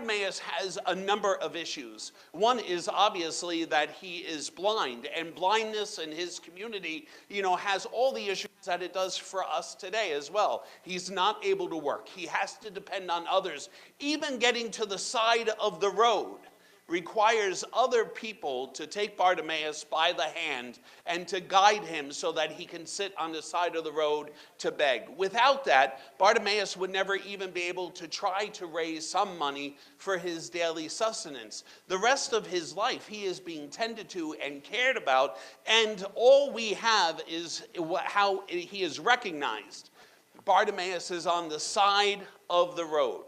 Bartimaeus has a number of issues. One is obviously that he is blind, and blindness in his community, has all the issues that it does for us today as well. He's not able to work. He has to depend on others. Even getting to the side of the road requires other people to take Bartimaeus by the hand and to guide him so that he can sit on the side of the road to beg. Without that, Bartimaeus would never even be able to try to raise some money for his daily sustenance. The rest of his life, he is being tended to and cared about, and all we have is how he is recognized. Bartimaeus is on the side of the road,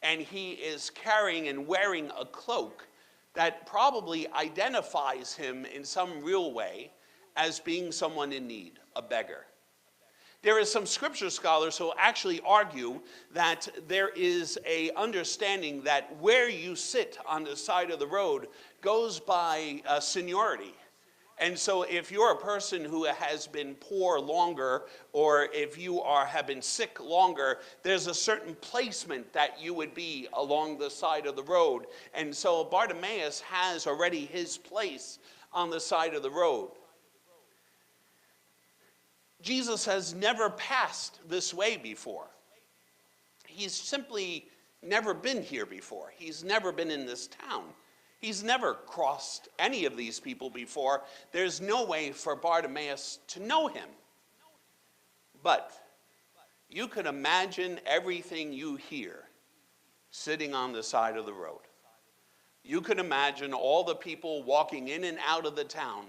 and he is carrying and wearing a cloak that probably identifies him in some real way as being someone in need, a beggar. There is some scripture scholars who actually argue that there is a understanding that where you sit on the side of the road goes by seniority. And so if you're a person who has been poor longer, or if you have been sick longer, there's a certain placement that you would be along the side of the road. And so Bartimaeus has already his place on the side of the road. Jesus has never passed this way before. He's simply never been here before. He's never been in this town. He's never crossed any of these people before. There's no way for Bartimaeus to know him. But you can imagine everything you hear sitting on the side of the road. You can imagine all the people walking in and out of the town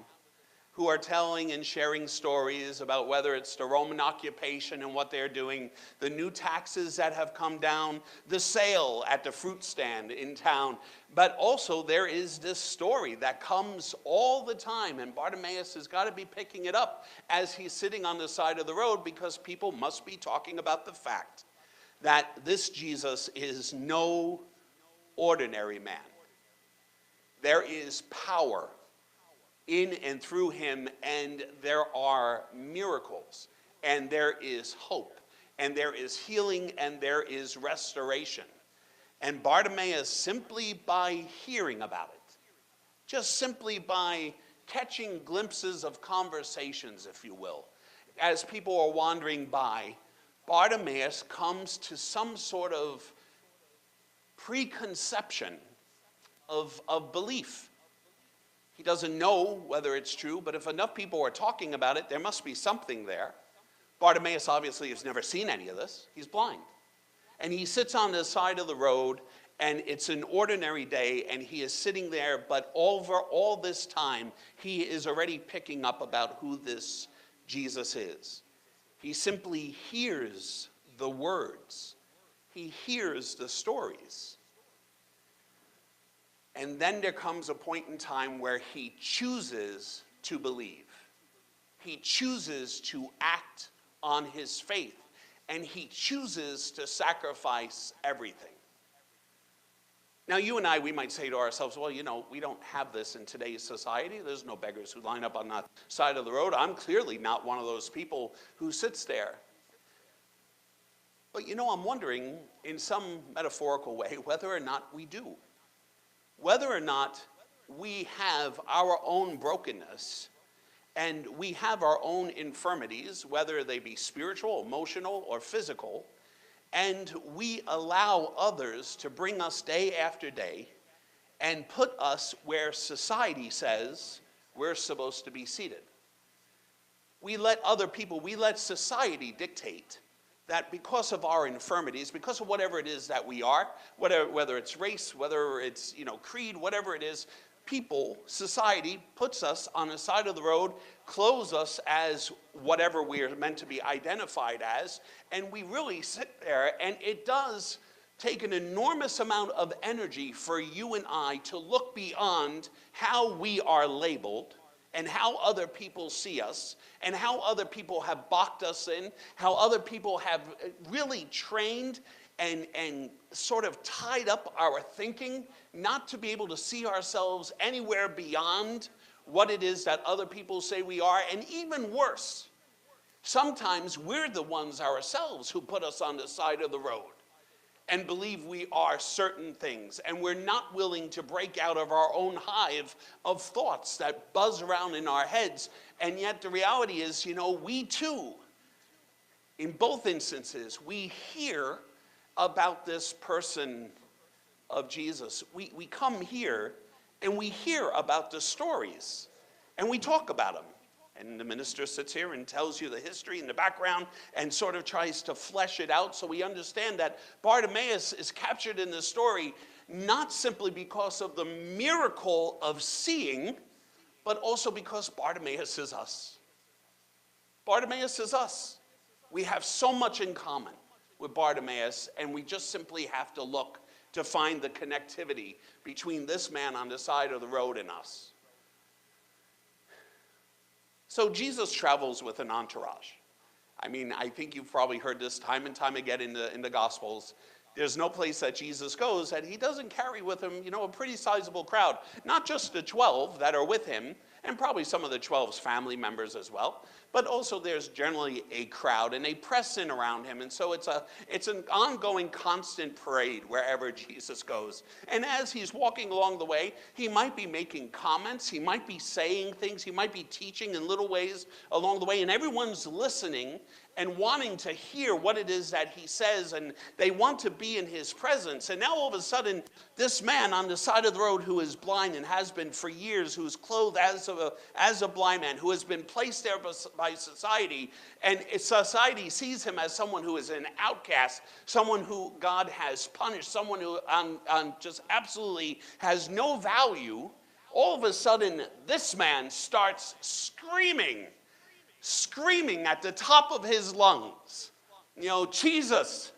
who are telling and sharing stories about whether it's the Roman occupation and what they're doing, the new taxes that have come down, the sale at the fruit stand in town. But also there is this story that comes all the time, and Bartimaeus has got to be picking it up as he's sitting on the side of the road, because people must be talking about the fact that this Jesus is no ordinary man. There is power in and through him, and there are miracles, and there is hope, and there is healing, and there is restoration. And Bartimaeus, simply by hearing about it, just simply by catching glimpses of conversations, if you will, as people are wandering by, Bartimaeus comes to some sort of preconception of belief. He doesn't know whether it's true, but if enough people are talking about it, there must be something there. Bartimaeus obviously has never seen any of this. He's blind. And he sits on the side of the road, and it's an ordinary day, and he is sitting there, but over all this time, he is already picking up about who this Jesus is. He simply hears the words. He hears the stories. And then there comes a point in time where he chooses to believe. He chooses to act on his faith. And he chooses to sacrifice everything. Now, you and I, we might say to ourselves, well, we don't have this in today's society. There's no beggars who line up on that side of the road. I'm clearly not one of those people who sits there. But, I'm wondering, in some metaphorical way, whether or not we do. Whether or not we have our own brokenness and we have our own infirmities, whether they be spiritual, emotional, or physical, and we allow others to bring us day after day and put us where society says we're supposed to be seated. We let other people, we let society dictate that because of our infirmities, because of whatever it is that we are, whether it's race, whether it's creed, whatever it is, people, society puts us on the side of the road, clothes us as whatever we are meant to be identified as, and we really sit there, and it does take an enormous amount of energy for you and I to look beyond how we are labeled and how other people see us, and how other people have boxed us in, how other people have really trained and sort of tied up our thinking not to be able to see ourselves anywhere beyond what it is that other people say we are. And even worse, sometimes we're the ones ourselves who put us on the side of the road. and believe we are certain things, and we're not willing to break out of our own hive of thoughts that buzz around in our heads. And yet the reality is, we too, in both instances, we hear about this person of Jesus. We come here and we hear about the stories and we talk about them. And the minister sits here and tells you the history and the background and sort of tries to flesh it out so we understand that Bartimaeus is captured in the story not simply because of the miracle of seeing, but also because Bartimaeus is us. Bartimaeus is us. We have so much in common with Bartimaeus, and we just simply have to look to find the connectivity between this man on the side of the road and us. So Jesus travels with an entourage. I mean, I think you've probably heard this time and time again in the Gospels. There's no place that Jesus goes that he doesn't carry with him, a pretty sizable crowd. Not just the 12 that are with him, and probably some of the 12's family members as well, but also there's generally a crowd and a press in around him. And so it's an ongoing, constant parade wherever Jesus goes. And as he's walking along the way, he might be making comments, he might be saying things, he might be teaching in little ways along the way, and everyone's listening and wanting to hear what it is that he says, and they want to be in his presence. And now all of a sudden, this man on the side of the road who is blind and has been for years, who's clothed as a blind man, who has been placed there by society, and society sees him as someone who is an outcast, someone who God has punished, someone who just absolutely has no value. All of a sudden, this man starts screaming at the top of his lungs, Jesus,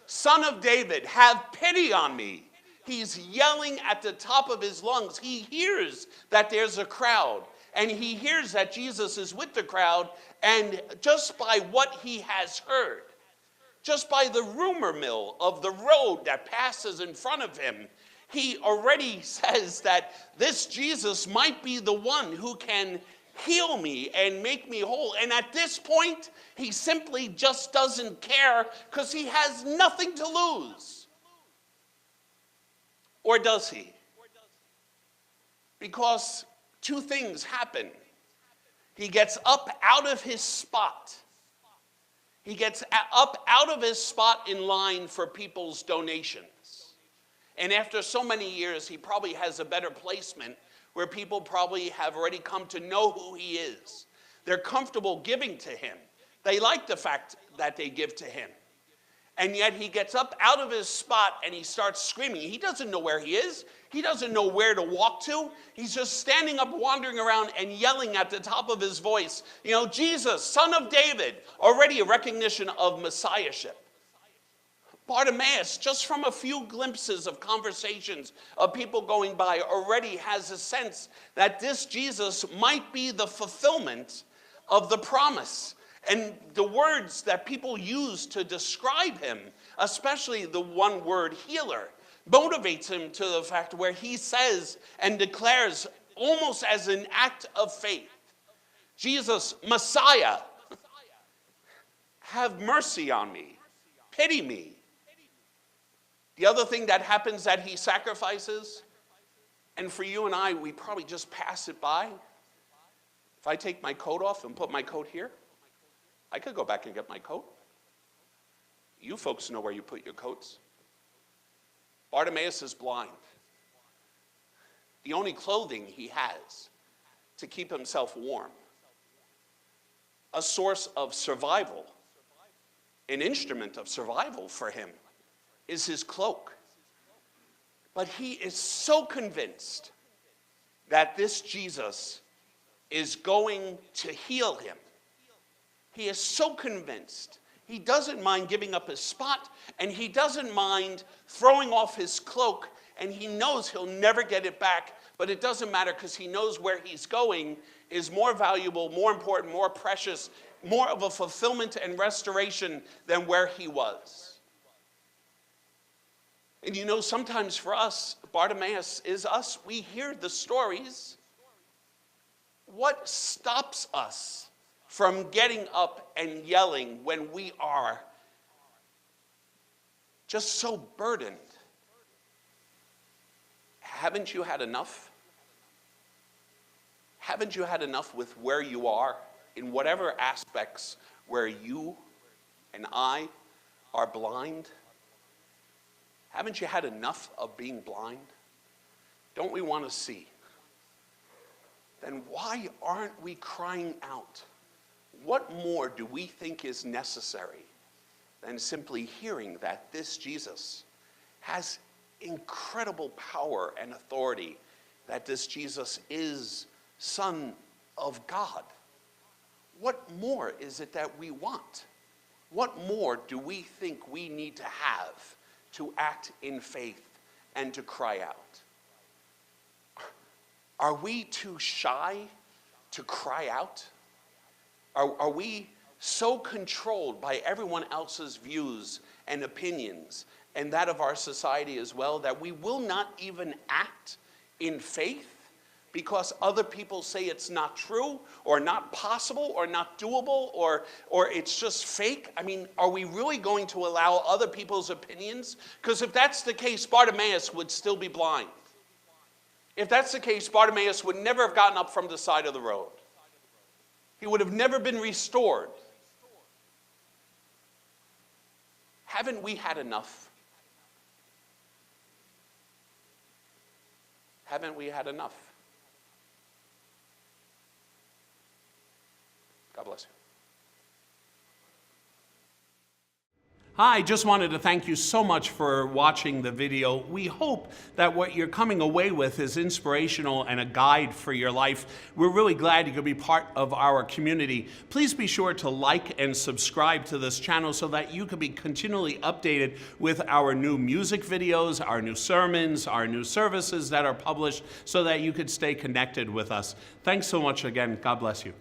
Son of David, have pity on me. He's yelling at the top of his lungs. He hears that there's a crowd, and he hears that Jesus is with the crowd, and just by what he has heard, just by the rumor mill of the road that passes in front of him, he already says that this Jesus might be the one who can heal me and make me whole. And at this point, he simply just doesn't care because he has nothing to lose. Or does he? Because two things happen. He gets up out of his spot. He gets up out of his spot in line for people's donations. And after so many years, he probably has a better placement where people probably have already come to know who he is. They're comfortable giving to him. They like the fact that they give to him. And yet he gets up out of his spot and he starts screaming. He doesn't know where he is. He doesn't know where to walk to. He's just standing up, wandering around and yelling at the top of his voice, Jesus, Son of David, already a recognition of messiahship. Bartimaeus, just from a few glimpses of conversations of people going by, already has a sense that this Jesus might be the fulfillment of the promise. And the words that people use to describe him, especially the one word healer, motivates him to the fact where he says and declares almost as an act of faith, Jesus, Messiah, have mercy on me, pity me. The other thing that happens that he sacrifices, and for you and I, we probably just pass it by. If I take my coat off and put my coat here, I could go back and get my coat. You folks know where you put your coats. Bartimaeus is blind. The only clothing he has to keep himself warm, a source of survival, an instrument of survival for him, is his cloak. But he is so convinced that this Jesus is going to heal him. He is so convinced. He doesn't mind giving up his spot, and he doesn't mind throwing off his cloak, and he knows he'll never get it back, but it doesn't matter because he knows where he's going is more valuable, more important, more precious, more of a fulfillment and restoration than where he was. And sometimes for us, Bartimaeus is us. We hear the stories. What stops us from getting up and yelling when we are just so burdened. Haven't you had enough? Haven't you had enough with where you are in whatever aspects where you and I are blind? Haven't you had enough of being blind? Don't we want to see? Then why aren't we crying out? What more do we think is necessary than simply hearing that this Jesus has incredible power and authority, that this Jesus is Son of God? What more is it that we want? What more do we think we need to have to act in faith and to cry out? Are we too shy to cry out? Are we so controlled by everyone else's views and opinions and that of our society as well that we will not even act in faith because other people say it's not true or not possible or not doable or it's just fake? I mean, are we really going to allow other people's opinions? Because if that's the case, Bartimaeus would still be blind. If that's the case, Bartimaeus would never have gotten up from the side of the road. He would have never been restored. Haven't we had enough? Haven't we had enough? God bless you. Hi, just wanted to thank you so much for watching the video. We hope that what you're coming away with is inspirational and a guide for your life. We're really glad you could be part of our community. Please be sure to like and subscribe to this channel so that you can be continually updated with our new music videos, our new sermons, our new services that are published so that you could stay connected with us. Thanks so much again. God bless you.